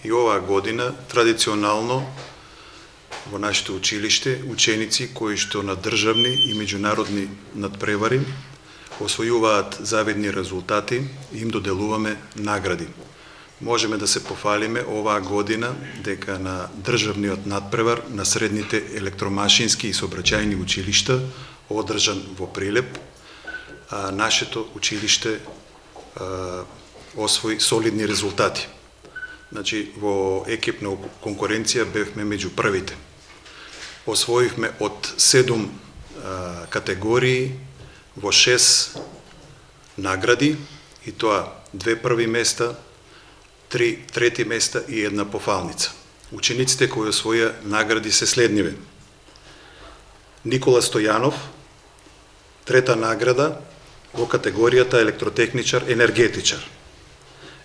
И оваа година традиционално во нашето училиште ученици кои што на државни и меѓународни надпревари освојуваат завидни резултати и им доделуваме награди. Можеме да се пофалиме оваа година дека на државниот надпревар на средните електромашински и сообраќајни училишта, одржан во Прилеп, нашето училиште освои солидни резултати. Значи, во екипна конкуренција бевме меѓу првите. Освоивме од 7 категории во 6 награди, и тоа 2 први места, 3 трети места и 1 пофалница. Учениците кои освоја награди се следниве: Никола Стојанов, 3та награда во категоријата електротехничар-енергетичар.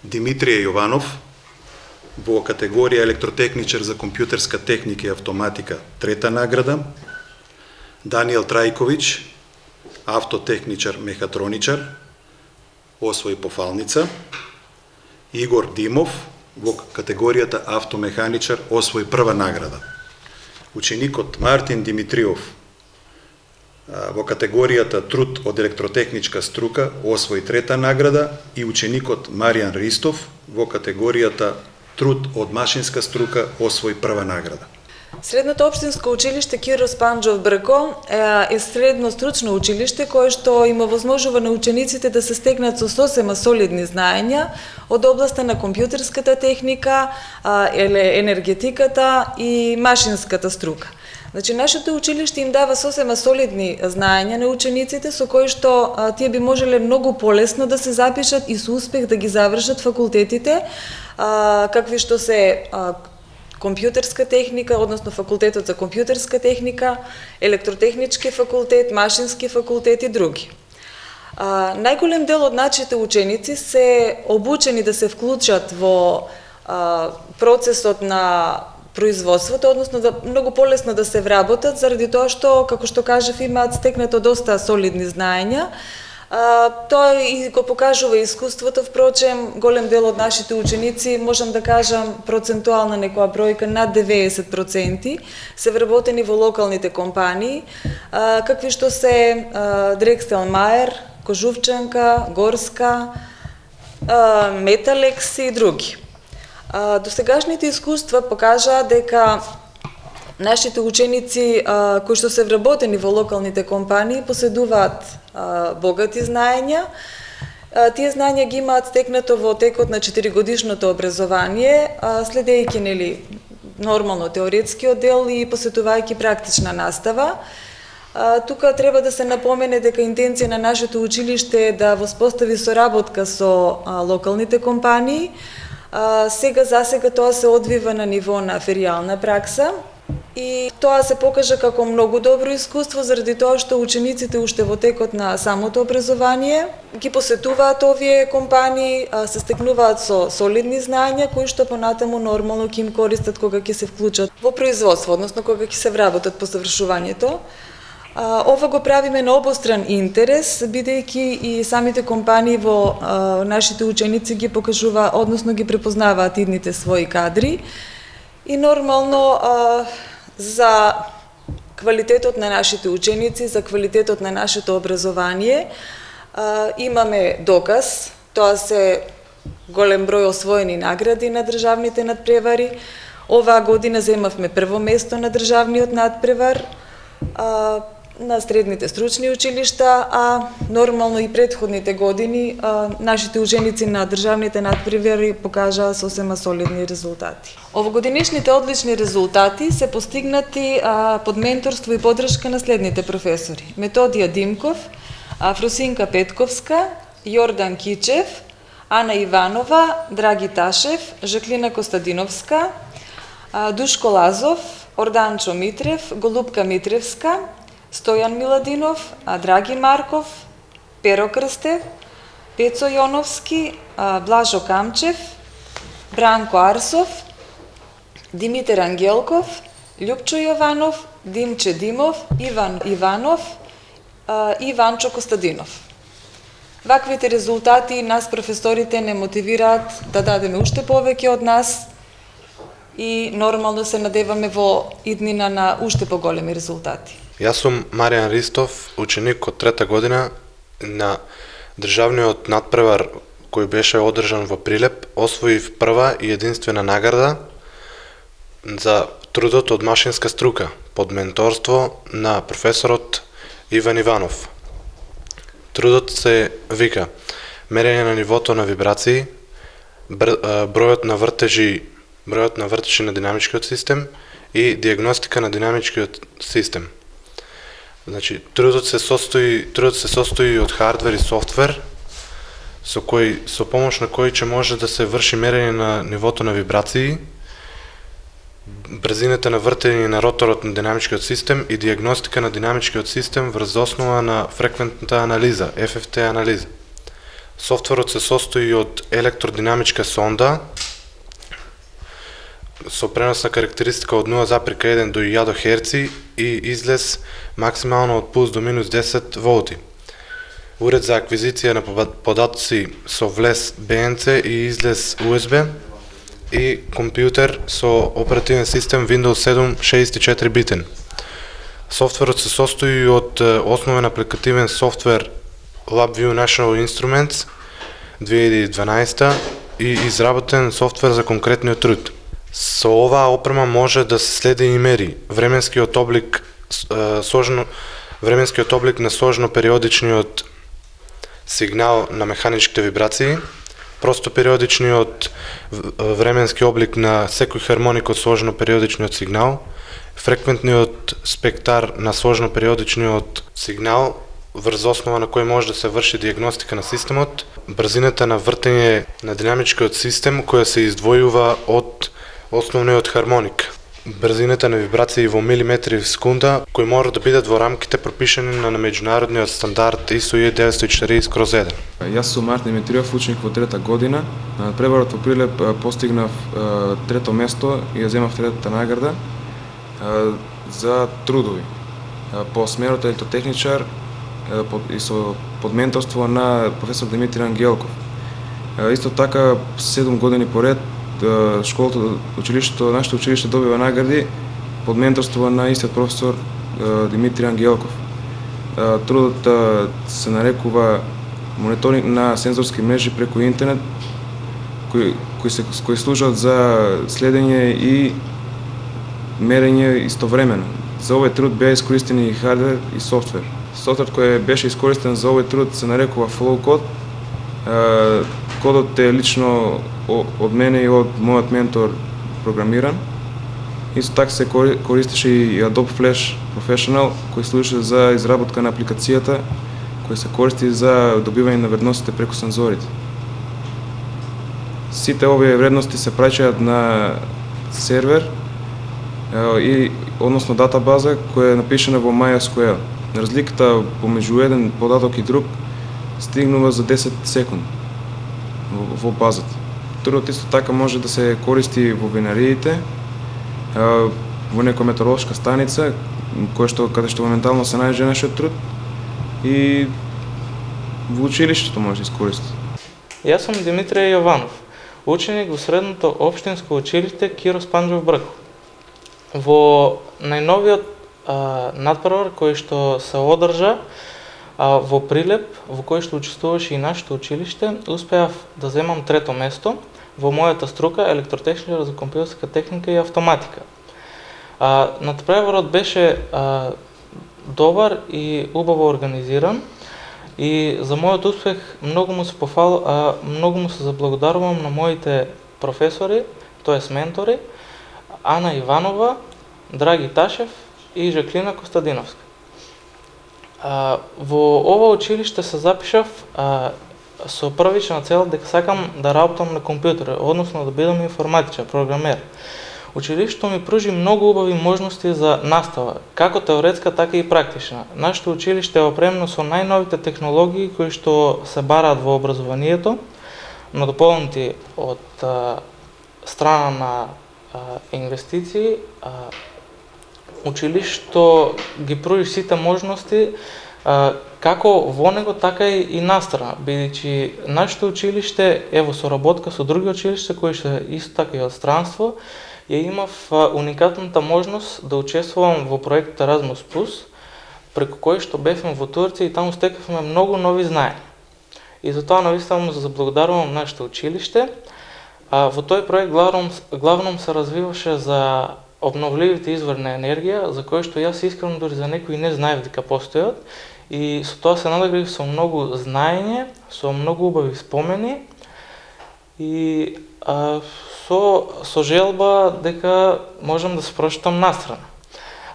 Димитрije Јованов, во категорија електротехничар за компјутерска техника и автоматика, 3та награда. Даниел Трајковиќ, автотехничар-мехатроничар, освои пофалница. Игор Димов, во категоријата автомеханичар, освои прва награда. Ученикот Мартин Димитриов, во категоријата труд од електротехничка струка, освои 3та награда, и ученикот Маријан Ристов, во категоријата труд од машинска струка, освои прва награда. Средното општинско училиште Киро Спанџов Брко е средно стручно училиште кое што има возможува на учениците да се стегнат со сосема солидни знаења од областа на компјутерската техника, енергетиката и машинската струка. Значи, нашето училиште им дава сосема солидни знаења на учениците со кои што тие би можеле многу полесно да се запишат и со успех да ги завршат факултетите, какви што се компјутерска техника, односно факултетот за компјутерска техника, електротехнички факултет, машински факултет и други. Најголем дел од нашите ученици се обучени да се вклучат во процесот на производството, односно да многу полесно да се вработат, заради тоа што, како што кажав, имаат стекнато доста солидни знаења. Тоа и го покажува искуството, впрочем, голем дел од нашите ученици, можам да кажам процентуална некоја бројка, над 90% се вработени во локалните компании, какви што се Дрекстел-Маер, Кожувчанка, Горска, Металекс и други. Досегашните искуства покажаа дека нашите ученици кои што се вработени во локалните компании поседуваат богати знаења. Тие знаења ги имаат стекнато во текот на 4-годишното образование, следејќи нормално теоретскиот дел и посетувајќи практична настава. Тука треба да се напомене дека интенција на нашето училиште е да воспостави соработка со локалните компании. За сега тоа се одвива на ниво на феријална пракса и тоа се покажа како многу добро искуство, заради тоа што учениците уште во текот на самото образование ги посетуваат овие компании, се стекнуваат со солидни знаења кои што понатаму нормално ќе им користат кога ќе се вклучат во производство, односно кога ќе се вработат по завршувањето. Ова го правиме на обостран интерес, бидејќи и самите компании во нашите ученици ги покажува, односно ги препознаваат идните своји кадри. И нормално за квалитетот на нашите ученици, за квалитетот на нашето образование имаме доказ. Тоа се голем број освоени награди на државните надпревари. Оваа година земавме прво место на државниот надпревар на средните стручни училишта, а нормално и претходните години нашите ученици на државните надпревари покажаа сосема солидни резултати. Овогодинешните одлични резултати се постигнати под менторство и поддршка на следните професори: Методија Димков, Фрусинка Петковска, Јордан Кичев, Ана Иванова, Драги Ташев, Жаклина Костадиновска, Душко Лазов, Орданчо Митрев, Голубка Митревска, Стојан Миладинов, Драги Марков, Перо Крстев, Пецо Јоновски, Блажо Камчев, Бранко Арсов, Димитар Ангелков, Љупчо Јованов, Димче Димов, Иван Иванов и Иванчо Костадинов. Ваквите резултати нас професорите не мотивираат да дадеме уште повеќе од нас и нормално се надеваме во иднина на уште поголеми резултати. Јас сум Маријан Ристов, ученик од трета година на државниот надпревар кој беше одржан во Прилеп. Освоив прва и единствена награда за трудот од машинска струка под менторство на професорот Иван Иванов. Трудот се вика мерење на нивото на вибрации, бројот на вртежи на динамичкиот систем и диагностика на динамичкиот систем. Значи, трудот се состои од хардвер и софтвер, со помош на кој ќе може да се врши мерење на нивото на вибрации, брзината на вртење на роторот на динамичкиот систем и диагностика на динамичкиот систем врз основа на фреквентната анализа, FFT анализа. Софтверот се состои од електродинамичка сонда со преносна карактеристика од 0,1 до 1000 Hz и излез максимално од плюс до минус 10 волти. Уред за аквизиција на податоци со влез BNC и излез USB и компјутер со оперативен систем Windows 7 64 битен. Софтверот се состои од основен апликативен софтвер LabVIEW National Instruments 2012 и изработен софтвер за конкретниот труд. Со оваа опрема може да се следи и мери временскиот облик на сложно периодичниот сигнал на механичките вибрации, просто периодичниот временски облик на секој хармоник од сложно периодичниот сигнал, фреквентниот спектар на сложно периодичниот сигнал врз основа на кој може да се врши диагностика на системот, брзината на вртење на динамичкиот систем која се издвојува од основниот хармоник, брзината на вибрации во милиметри в секунда кои може да бидат во рамките пропишани на меѓународниот стандард ISO 940/1. Јас сум Мартин Димитриев, ученик во трета година. На пребарот во Прилеп постигнав трето место и ја земав третата награда за трудови по смерот електротехничар и со под менторство на професор Димитри Ангелков. Исто така 7 години поред нашето училиште добива награди под менторство на истиот професор Димитри Ангелков. Трудот се нарекува мониторинг на сензорски мрежи преку интернет кои служат за следење и мерење истовремено. За овој труд беа искористени и хардвер и софтвер. Софтверот кој беше искористен за овој труд се нарекува FlowCode. Кодот е лично од мене и од мојот ментор програмиран. Исто така се користеше и Adobe Flash Professional, кој служи за изработка на апликацијата, кој се користи за добивање на вредностите преку сензорите. Сите овие вредности се праќаат на сервер и односно датабаза која е напишана во MySQL. Разликата помеѓу еден податок и друг стигнува за 10 секунди во базата. Трудот исто така може да се користи во винариите, во некоја метеоролошка станица, каде што моментално се најде нашиот труд, и во училиштето може да искористи. Јас сум Димитрije Јованов, ученик во средното општинско училиште Киро Спанџов Брков. Во најновиот надпревар кој што се одржа во Прилеп, во кој што учествуваше и нашето училиште, успеав да земам трето место во мојата струка електротехничар за компјутерска техника и автоматика. Надпреварот беше добар и убаво организиран и за мојот успех многу му се заблагодарувам на моите професори, тоест ментори, Ана Иванова, Драги Ташев и Жаклина Костадиновска. Во ова училиште се запишав со првична цел дека сакам да работам на компјутер, односно да бидам информатичар, програмер. Училиштето ми пружи многу убави можности за настава, како теоретска, така и практична. Нашето училиште е опремено со најновите технологии кои што се бараат во образованието, но дополнети од страна на инвестиции. Училиштето ги пружи сите можности како во него, така и настрана, бидејќи нашето училиште е во соработка со други училишта кои што исто така и од странство ја имав уникатната можност да учествувам во проектот Erasmus+, преку кој што бевме во Турција и таму стекавме многу нови знаења. И затоа навистина му заблагодарувам нашето училиште. Во тој проект главном се развиваше за обновливите извори на енергија, за кои што јас искрено дури за некои не знаев дека постојат, и со тоа се надградив со многу знаење, со многу убави спомени и со желба дека можам да се прошетам настрана.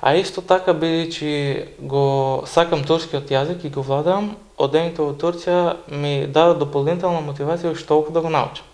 А исто така, бидејќи го сакам турскиот јазик и го владам, одењето во Турција ми даде дополнителна мотивација уште толку да го научам.